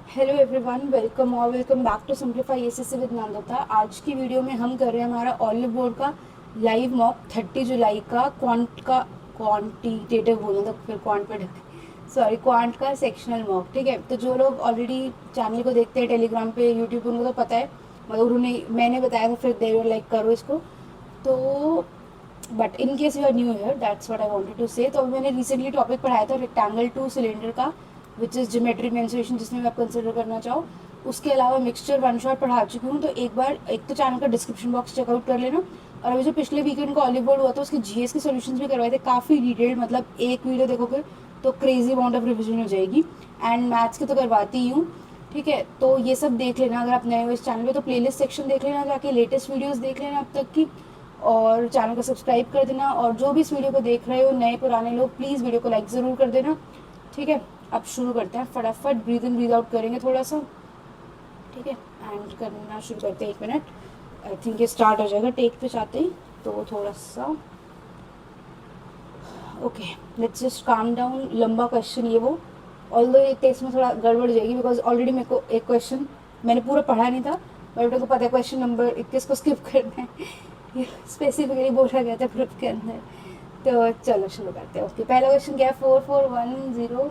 Hello everyone, welcome back to simplify SSC with Nandita. आज की video में हम कर रहे हैं हमारा ऑलिव बोर्ड का लाइव मॉक 30 जुलाई का क्वांटिटेटिव बोलूँ तो फिर क्वांट का सेक्शनल मॉक। ठीक है, तो जो लोग ऑलरेडी चैनल को देखते हैं टेलीग्राम पे, यूट्यूब पे, उनको तो पता है, मतलब उन्हें मैंने बताया था, फिर दे लाइक करो इसको। तो but in case you are new here, that's what I wanted to say. तो मैंने रिसेंटली टॉपिक पढ़ाया था रेक्टेंगल टू सिलेंडर का, विच इज़ ज्योमेट्रिक मेंसुरेशन, जिसमें आप कंसिडर करना चाहो। उसके अलावा मिक्सचर वन शॉट पढ़ा चुकी हूँ, तो एक बार एक तो चैनल का डिस्क्रिप्शन बॉक्स चेकआउट कर लेना। और अभी जो पिछले वीकेंड का ऑलिव बोर्ड हुआ था, उसके जीएस के सॉल्यूशंस भी करवाए थे, काफ़ी डिटेल्ड, मतलब एक वीडियो देखोगे तो क्रेजी अमाउंट ऑफ रिविजन हो जाएगी। एंड मैथ्स के तो करवाती ही हूँ। ठीक है, तो ये सब देख लेना। अगर आप नए हो इस चैनल पे तो प्लेलिस्ट सेक्शन देख लेना, जाके लेटेस्ट वीडियोस देख लेना अब तक की, और चैनल को सब्सक्राइब कर देना। और जो भी इस वीडियो को देख रहे हो, नए पुराने लोग, प्लीज़ वीडियो को लाइक ज़रूर कर देना। ठीक है, अब शुरू करते हैं। फटाफट ब्रीद इन ब्रीद आउट करेंगे थोड़ा सा। ठीक है, एंड करना शुरू करते हैं। 1 मिनट, आई थिंक ये स्टार्ट हो जाएगा टेक पे चाहते ही, तो थोड़ा सा okay. Let's just calm down. लंबा क्वेश्चन ये वो, ऑल दो ये टेस्ट में थोड़ा गड़बड़ जाएगी, बिकॉज ऑलरेडी मेरे को एक क्वेश्चन मैंने पूरा पढ़ा नहीं था, बट मेरे को पता है क्वेश्चन नंबर 21 को स्किप करना है। ये स्पेसिफिकली बोला गया था ग्रुप के अंदर। तो चलो शुरू करते हैं। ओके, पहला क्वेश्चन क्या है? 4410।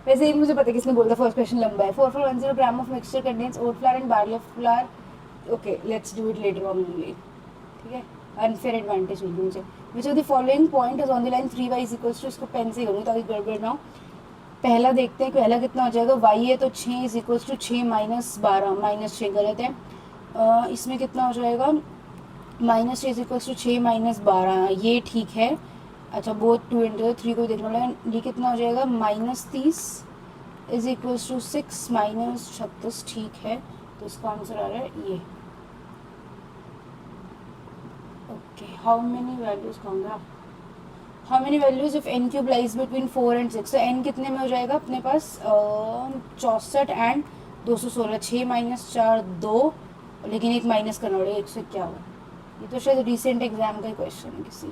वैसे ही मुझे पता है किसने बोला था, फर्स्ट क्वेश्चन लंबा है। 4410 gram of mixture contains oat flour and barley flour. Okay, let's do it later on only. ठीक है, अनफेयर एडवांटेज मिल गई मुझे। Which of the following point is on the line 3y is equals to, इसको pen से करूँ ताकि गड़बड़ ना हो। पहला देखते हैं, पहला कितना हो जाएगा? y है तो 6 इज इक्वल्स टू 6 माइनस 12, -6 गलत है। इसमें कितना हो जाएगा? -6 इज इक्वल्स टू 6 माइनस 12, ये ठीक है। अच्छा, बोथ 2 इंटू 3 को देखना पड़ेगा। ये कितना हो जाएगा? -30 इज इक्वल्स टू 6 माइनस 36, ठीक है। तो इसका आंसर आ रहा है ये। ओके, हाउ मेनी वैल्यूज कहूँगा, how many values if n cube lies between 4 and 6। तो n कितने में हो जाएगा अपने पास? 64 एंड 216। 6 माइनस 4 2, लेकिन एक माइनस करना पड़ेगा, 151। ये तो शायद रिसेंट एग्जाम का ही क्वेश्चन है किसी।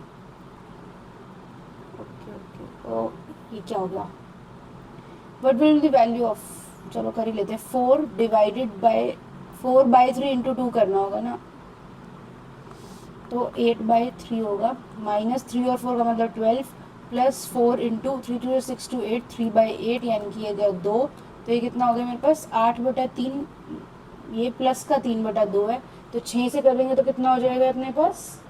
ओके ओके, तो ये क्या हो गया? What will the value of, चलो कर ही लेते हैं। 4 डिवाइडेड बाय 4/3 इंटू 2 करना होगा ना, तो 8/3 होगा। -3 और 4 का मतलब 12, प्लस 4 इंटू 3 टू 6 टू 8, 3/8, यानी कि ये गया 2। तो ये कितना हो गया मेरे पास? 8/3, ये प्लस का 3/2 है। तो 6 से कर लेंगे तो कितना हो जाएगा अपने पास?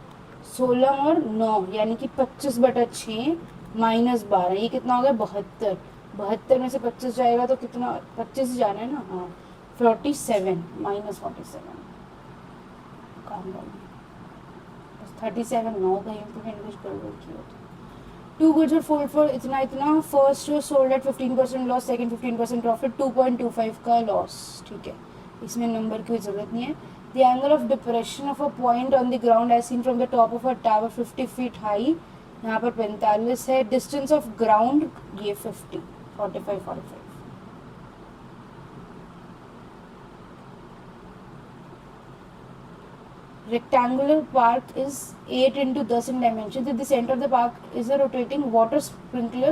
16 और 9, यानी कि 25/6 -12, ये कितना हो गया? 72। 72 में से 25 जाएगा तो कितना? 25 जाना है ना, हाँ। 47 -47, काम डाउन। 37 9 कहीं पे मैंने कुछ गड़बड़ किया था। टू गुड्स और फोल्ड फॉर इतना इतना। फर्स्ट जो sold at 15% loss, second 15% profit, 2.25 का लॉस। ठीक है, इसमें नंबर की ज़रूरत नहीं है। The angle of depression of a point on the ground as seen from the top of a tower 50 feet high, यहाँ पर 45 है। डिस्टेंस ऑफ ग्राउंड ये 50, 45। Rectangular park is 8 into 10 in dimensions. At the center of the park is a rotating water sprinkler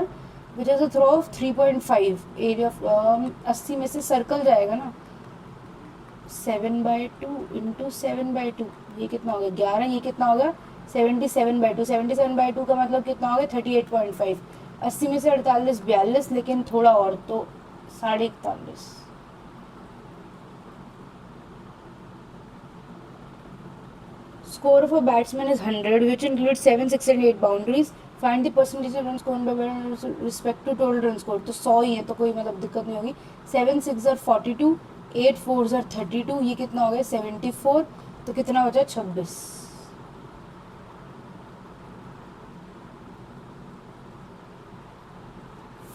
which has a throw of 3.5 area of 80 में से circle जाएगा ना, 7/2 into 7/2, ये कितना हो गया? 11। ये कितना होगा? 77/2। 77/2 का मतलब कितना हो गया? 38.5। 80 में से 48 42, लेकिन थोड़ा और, तो 41.5। Score of a batsman is 100, which includes 7, 6 and 8 boundaries. Find the percentage of runs scored by batsman with respect to total run score. तो 100 ही है, तो कोई मतलब दिक्कत नहीं होगी। 7 6 are 42, 8 4 are 32, ये कितना हो गया? 74। तो कितना बचा? 26।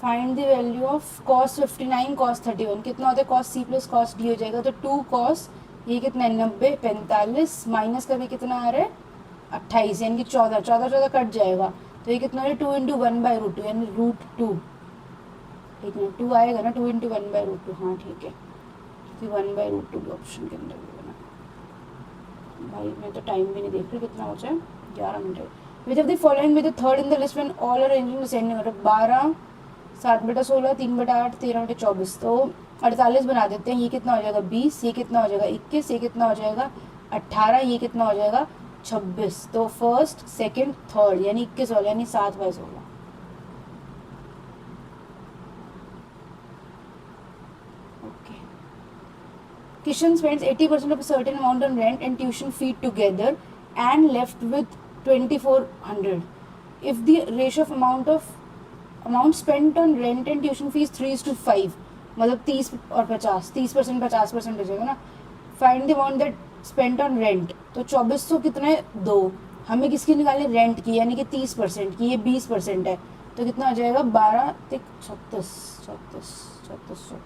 Find the value of cos 59 cos 31। कितना होता है? cos c plus cos d हो जाएगा, तो 2 cos, ये कितना है? 90, 45, माइनस का भी कितना आ रहा है? 28, यानी कि 14। 14 कट जाएगा, तो ये कितना है? 2 इंटू 1/√2, यानी √2। ठीक है, 2 आएगा ना, 2 इंटू 1/√2, हाँ ठीक है। फिर 1/√2 भी ऑप्शन के अंदर भी बना। भाई मैं तो टाइम भी नहीं देख रही कितना हो जाए, 11 minute. Which of the following with the third in the list when all arranging descending order? 12, 7/16, 3/8, 13/24। तो 48 बना देते हैं, ये कितना हो जाएगा 20, ये कितना हो जाएगा 21, ये कितना हो जाएगा 18, ये कितना हो जाएगा 26। तो फर्स्ट सेकंड थर्ड यानी 21 वाला यानी 7/16। Okay. Kishan spends 80% of a certain amount on rent and tuition fee together and left with 2400. If the ratio of amount spent on rent and tuition fee is 3:5, मतलब 30 और 50, 30% 50% हो जाएगा ना। Find the amount that spent on rent, तो 2400 कितना है 2, हमें किसकी निकालनी रेंट की यानी कि 30% की, ये 20% है तो कितना हो जाएगा 12 तिक 36 36 3600।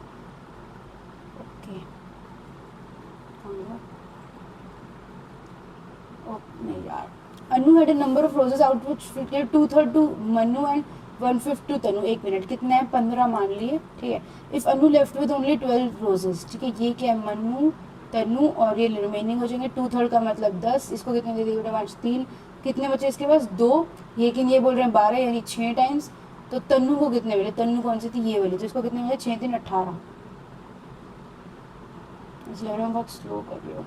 ओके नहीं यार, अनु had a number of roses out which fitted 2/3 to Manu and 1/5 to तनु। एक मिनट, कितने हैं 15 मान लिए, ठीक है। If Anu left with only 12 roses, ठीक है, ये क्या है मनु तनु और ये रिमेनिंग हो जाएंगे 2/3 का मतलब 10, इसको कितने दे देंगे 5 3, कितने बचे इसके पास 2, लेकिन ये बोल रहे हैं 12 यानी 6 टाइम्स। तो तनु को कितने मिले, तनु कौन सी थी ये वाली, तो इसको कितने मिले 6 3 18। इसलिए मैं बहुत स्लो कर रही हूँ।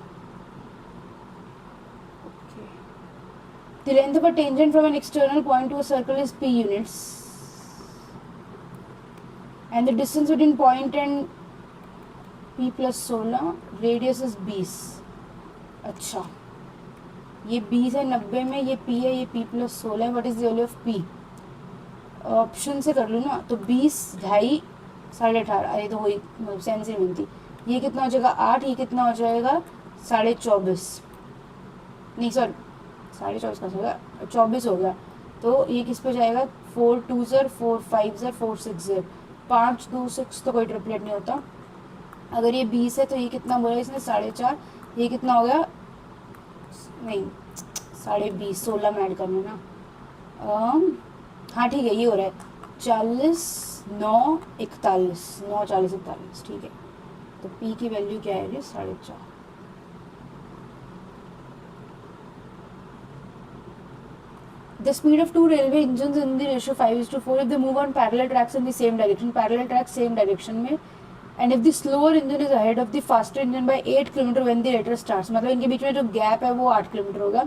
The length of a tangent from an external point to a circle is p units, and the distance between point and p plus 16, radius is 20। अच्छा, ये 20 है 90 में, ये p है, ये p plus 16 है। What is the value of p? Option से कर लूँ ना, तो 20 2.5 18.5, अरे तो वही मतलब सेंस ही मिलती। ये कितना हो जाएगा 8, ये कितना हो जाएगा 24.5, नहीं सॉरी 24.5 का हो गया 24 हो गया। तो ये किस पे जाएगा 4 2 ज़र 4 5 ज़र 4 6 ज़र 5 2 6, तो कोई ट्रिपलेट नहीं होता। अगर ये 20 है तो ये कितना बोला इसने 4.5, ये कितना हो गया नहीं 20.5 16 में ऐड करना ना। हाँ ठीक है, ये हो रहा है 40 9 41 9 40 41, ठीक है। तो पी की वैल्यू क्या है 4.5। The speed of two railway engines in the ratio 5:4 if they move on parallel tracks in the same direction, parallel tracks same direction में, and if the slower engine is ahead of the faster engine by 8 km when the later starts, मतलब इनके बीच में जो gap है वो 8 kilometre होगा।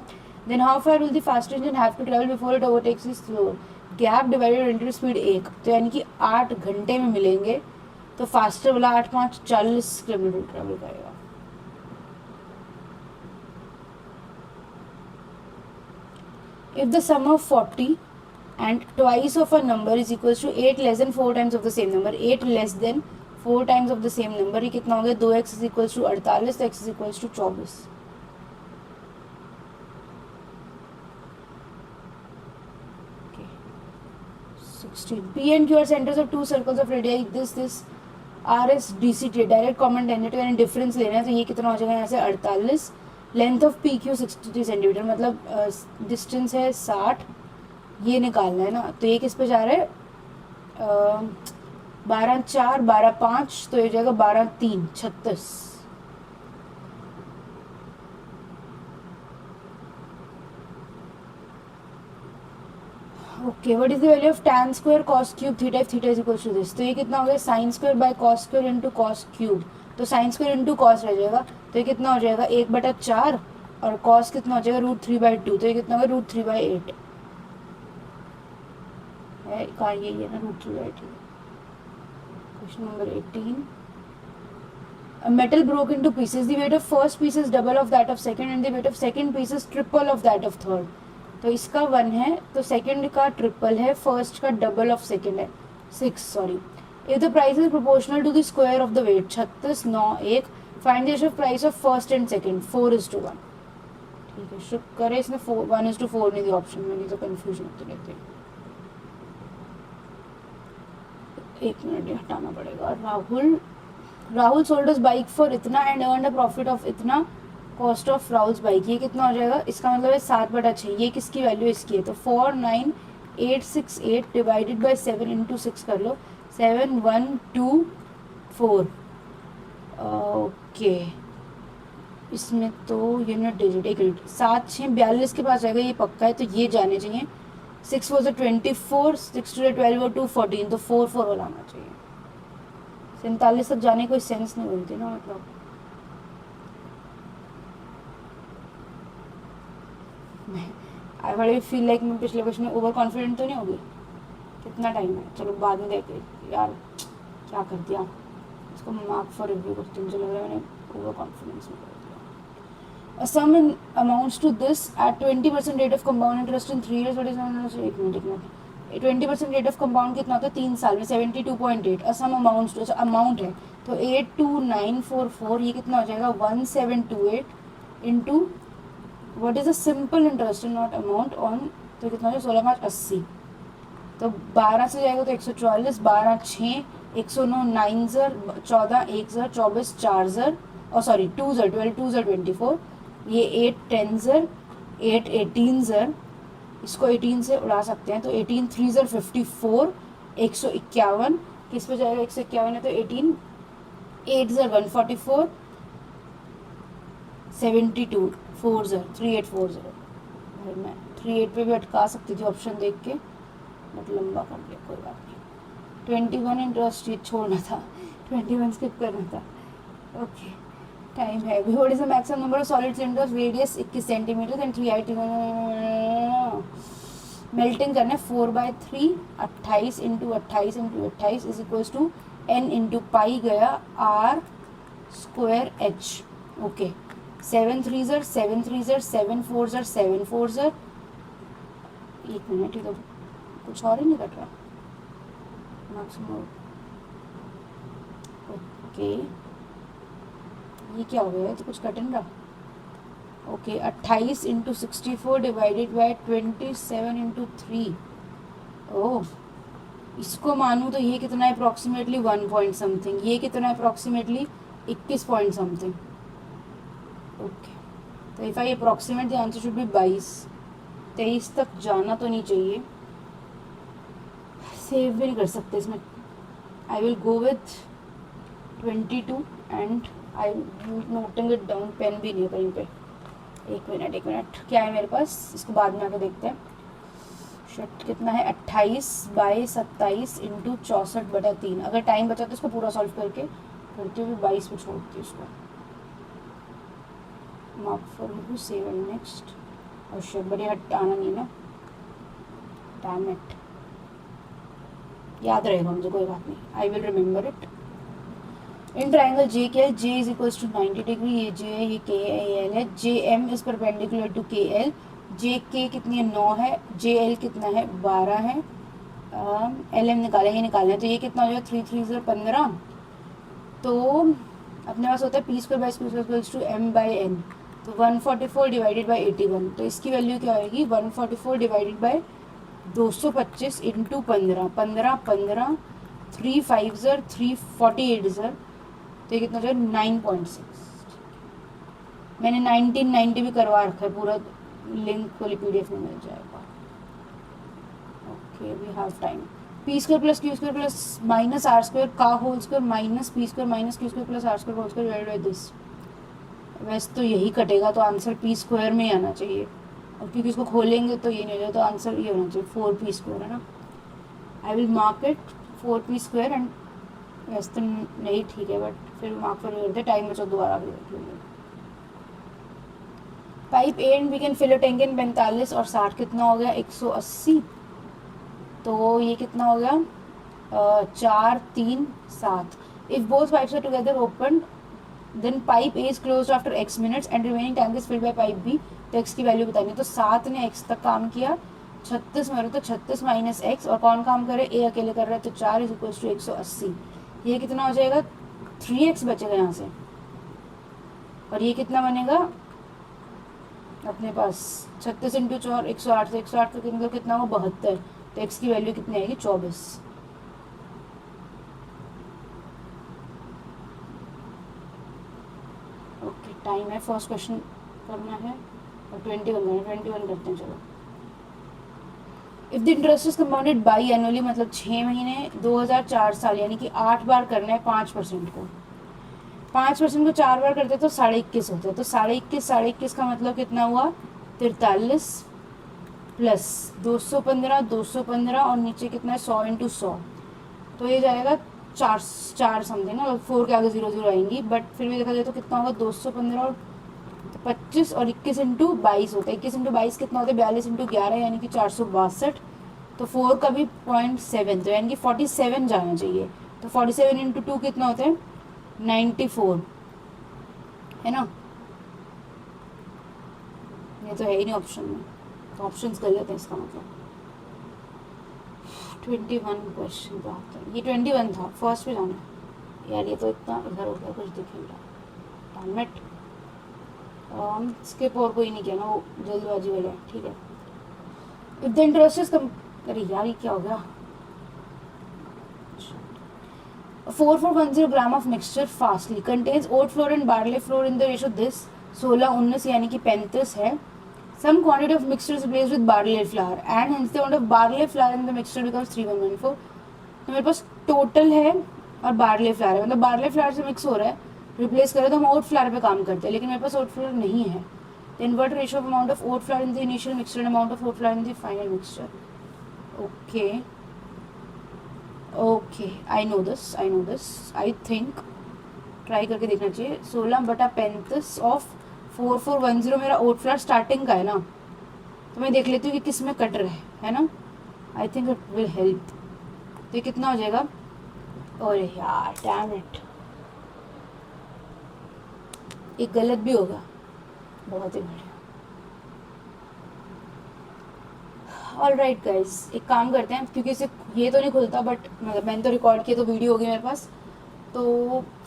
then how far will the faster engine have to travel before it overtakes the slower? Gap divided into speed 1, तो यानी कि 8 घंटे में मिलेंगे, तो फास्टर वाला 8 5 40 किलोमीटर ट्रेवल करेगा। If the sum of 40 and twice of a number is equals to 8 less than 4 times of the same number, 8 less than 4 times of the same number, ये कितना हो गया 2x is equals to 48, तो x is equals to 24। Okay. 16. P and Q are centers of two circles of radii this R is DC direct common tangent, यानी difference लेना है, तो ये कितना हो जाएगा यहाँ से 48। Length of P Q 63 centimetre, मतलब डिस्टेंस है 60, ये निकालना है ना। तो ये किस पे जा रहा है 12 4 12 5, तो ये जाएगा 12 3 36। Okay, what is the value of tan square cos cube theta if theta is equal to this? तो ये कितना हो गया sin square by cos square into cos cube, तो sin स्क्वायर इंटू cos रह जाएगा, तो ये कितना हो जाएगा 1/4, और cos कितना हो जाएगा √3/2, तो ये कितना होगा √3/8 है। कहाँ ये है ना √3/8। Question number 18, a metal broke into pieces, the weight of first piece is double of that of second and the weight of second piece is triple of that of third। तो इसका 1 है, तो सेकंड का triple है, first का double of second है 6 sorry. If the price is proportional to the square of the weight 36 9 1, find the ratio of price of first and second 4:1। ठीक है, शुक्र करे इसने 1:4 नहीं दिया ऑप्शन में, नहीं तो कंफ्यूजन होते रहते। एक मिनट ये हटाना पड़ेगा। Rahul sold his bike for इतना and earned a profit of इतना, कॉस्ट ऑफ राहुल्स बाइक, ये कितना हो जाएगा, इसका मतलब है 7/6, ये किसकी वैल्यू इसकी है, तो 49868 डिवाइडेड बाय 7 इंटू 6 कर लो, 7124। ओके, इसमें तो यूनिट डिजिट एक मिनट 7 6 42 के पास जाएगा, ये पक्का है, तो ये जाने चाहिए। 6 4 24, 6 2 12 और 2 14, तो 4 4 वाला आना चाहिए। 47 तक जाने कोई सेंस नहीं बनती ना, मतलब आई ऑलरेडी फील लाइक मैं पिछले क्वेश्चन में ओवर कॉन्फिडेंट तो नहीं होगी। कितना टाइम है, चलो बाद में देखते यार क्या कर दिया, इसको मार्क फॉर रिव्यू करती हूँ। मुझे लग रहा है मैंने ओवर कॉन्फिडेंस में कर दिया। A sum in amounts to this at 20% rate of compound interest in 3 years. What is एक मिनट 20% रेट ऑफ कंपाउंड कितना होता है 3 साल में 72.8। असम अमाउंट्स टू अमाउंट है तो 82944, ये कितना हो जाएगा 1728 into what is a simple interest not amount on, तो कितना हो जाएगा 16/5 80। तो 12 से जाएगा तो 144, 12 6 109 9 ज़र 14 1 ज़र 24 4 ज़र और सॉरी 2 ज़र 12 2 ज़र 24, ये 8 10 ज़र 8 18 ज़र, इसको 18 से उड़ा सकते हैं तो 18 3 ज़र 54 151, किस पे जाएगा 151 है तो 18 8 ज़र 144 72 4 ज़र 3840। भाई मैं 38 पे भी अटका सकती थी ऑप्शन देख के, बट लंबा कर दिया, कोई बात नहीं। 21 इंटरेस्ट ये छोड़ना था, 21 स्किप करना था। ओके टाइम है अभी। What is the maximum number of solid cylinders, radius 21 centimetre and 3 height. Melting करना है 4/3 28 into 28 into 28 is equals to n into pi गया r स्क्वायर h। ओके 7 3 ज़र 7 3 ज़र 7 4 ज़र 7 4 ज़र, एक मिनट ही तो कुछ और ही नहीं कट रहा मैक्सिमम। ओके ये क्या हो गया, तो कुछ कट नहीं रहा। Okay 28 into 64 divided by 27 into 3। ओह इसको मानूँ तो ये कितना है अप्रॉक्सीमेटली 1 पॉइंट समथिंग, ये कितना है अप्रॉक्सीमेटली 21 पॉइंट समथिंग। ओके तो if I approximate the answer should be 23 तक जाना तो नहीं चाहिए। सेव भी नहीं कर सकते इसमें। I will go with 22 and I noting it down, pen भी नहीं है कहीं पे। एक मिनट क्या है मेरे पास, इसको बाद में आके देखते हैं। शट कितना है 28/27 इंटू 64/3। अगर टाइम बचा तो इसको पूरा सॉल्व करके करती हुई 22 पे छोड़ती हूँ इसको। Mark for review save and next. और शट बड़ी हटाना नहीं ना, डैम इट, याद रहेगा मुझे, कोई बात नहीं, I will remember it. In triangle J K L, J is equals to 90 degree, ये जे है, ये के है, ये एल है। J M is perpendicular to K L. J K कितनी है 9 है, जे एल कितना है 12 है, एल एम निकाले ही निकालना है तो ये कितना हो जाएगा 3 3 ज़र 15। तो अपने पास होता है P square by square equals to M by N, तो 144 डिवाइडेड बाई 81, तो इसकी वैल्यू क्या आएगी 144 डिवाइडेड बाई 225 इंटू 15 15 15 3 5 ज़र 3 48 ज़र, तो ये कितना हो जाएगा 9.6। मैंने 1990 भी करवा रखा है, पूरा लिंक खोली PDF में मिल जाएगा। Okay we have time. P square plus Q square plus minus R square का whole square minus P square minus Q square plus R square whole square divided by this. वैसे तो यही कटेगा तो आंसर पी स्क्वायर में ही आना चाहिए, और क्योंकि इसको खोलेंगे तो ये नहीं हो जाए, तो आंसर ये होना चाहिए 4p स्क्वायर है ना। I will mark it 4p square and वैसे तो नहीं ठीक है, बट फिर मार्क कर करते टाइम बचा दोबारा भी देख लेंगे। Pipe A and B can fill a tank in 45 और 60 कितना हो गया 180, तो ये कितना हो गया 4 3 7। If both pipes are together open then pipe A is closed after x minutes and remaining tank is filled by pipe B, तो x की वैल्यू बतानी है। तो 7 ने x तक काम किया, 36 में तो 36 माइनस x, और कौन काम करे ए अकेले कर रहा है, तो 4 इज इक्वल्स टू 180। ये कितना हो जाएगा 3x बचेगा यहाँ से, और ये कितना बनेगा अपने पास 36 इंटू 4 108, तो 108 का मतलब कितना हो 72, तो x की वैल्यू कितनी आएगी 24। ओके टाइम है, फर्स्ट क्वेश्चन करना है और 21 करना है, 21 करते हैं चलो। If the interest is compounded by annually, मतलब 6 महीने 2004 साल, यानी कि 8 बार करना है 5% को। 5% को 4 बार करते तो 21.5 होता है, तो 21.5 का मतलब कितना हुआ 43 प्लस 215 215 और नीचे कितना है 100 इंटू 100, तो ये जाएगा 4 4 समथिंग ना, 4 के आगे 0 0 आएंगी, बट फिर भी देखा जाए तो कितना होगा, 215 और 25 और 21 इंटू 22 होता है, 21 इंटू 22 कितना होता है, 42 इंटू 11 यानी कि 462, तो 4 का भी 0.7, तो यानी कि 47 जाना चाहिए। तो 47 इंटू 2 कितना होता है, 94, है ना, ये तो है ही नहीं ऑप्शन में, तो ऑप्शन गलत है इसका मतलब। 21 क्वेश्चन पे आता है, ये 21 था, फर्स्ट पे जाना है यार, ये तो इतना इधर हो गया, कुछ दिख नहीं रहा, डैम इट। स्किप और कोई नहीं किया ना, वो जल्दबाजी वाला है, ठीक है। If the interest is come, अरे यार ये क्या हो गया, 4410 gram of mixture fastly contains oat flour and barley flour in the ratio this, 16 19 यानी कि 35 है। Some quantity of mixture is replaced with barley flour and hence the amount of barley flour in the mixture becomes 3114। तो मेरे पास total है और barley flower है, मतलब barley flower से मिक्स हो रहा है, रिप्लेस करें तो हम ओट फ्लावर पे काम करते हैं, लेकिन मेरे पास ओट फ्लावर नहीं है। Then what ratio of amount of oat flour in the initial mixture and amount of oat flour in the final mixture. Okay okay, I know this, I think try करके देखना चाहिए। 16/35 ऑफ 4410 मेरा ओट flower starting का है ना, तो मैं देख लेती हूँ कि किस में कट रहा है ना, I think it will help. तो ये कितना हो जाएगा, अरे यार डैम इट, एक गलत भी होगा, बहुत ही बढ़िया। ऑल राइट गाइज, एक काम करते हैं, क्योंकि इसे ये तो नहीं खुलता, बट मतलब मैंने तो रिकॉर्ड किया तो वीडियो होगी मेरे पास। तो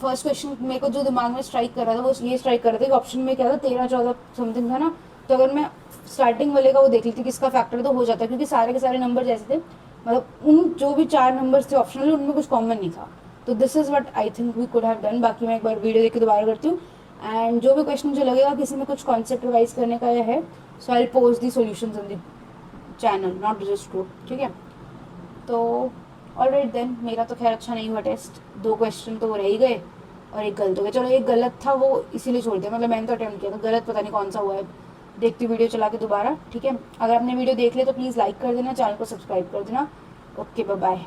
फर्स्ट क्वेश्चन मेरे को जो दिमाग में स्ट्राइक कर रहा था वो ये स्ट्राइक कर रहा था कि ऑप्शन में क्या था, 13 14 समथिंग था ना, तो अगर मैं स्टार्टिंग वाले का वो देख लेती किसका फैक्टर तो हो जाता, क्योंकि सारे के सारे नंबर जैसे थे, मतलब उन जो भी 4 नंबर्स थे ऑप्शनल उनमें कुछ कॉमन नहीं था। तो this is what I think we could have done. बाकी मैं एक बार वीडियो देख के दोबारा करती हूँ, एंड जो भी क्वेश्चन मुझे लगेगा किसी में कुछ कॉन्सेप्ट रिवाइज करने का है, so I post the solutions on the channel, not just group, ठीक है। तो ऑलराइट देन, मेरा तो खैर अच्छा नहीं हुआ टेस्ट, 2 क्वेश्चन तो रह ही गए और एक गलत हो गया। चलो एक गलत था वो इसीलिए छोड़ दिया, मतलब मैंने तो अटेम्प्ट किया था, गलत पता नहीं कौन सा हुआ है, देखती वीडियो चला के दोबारा, ठीक है। अगर आपने वीडियो देख लिया तो प्लीज़ लाइक कर देना, चैनल को सब्सक्राइब कर देना। Okay bye bye.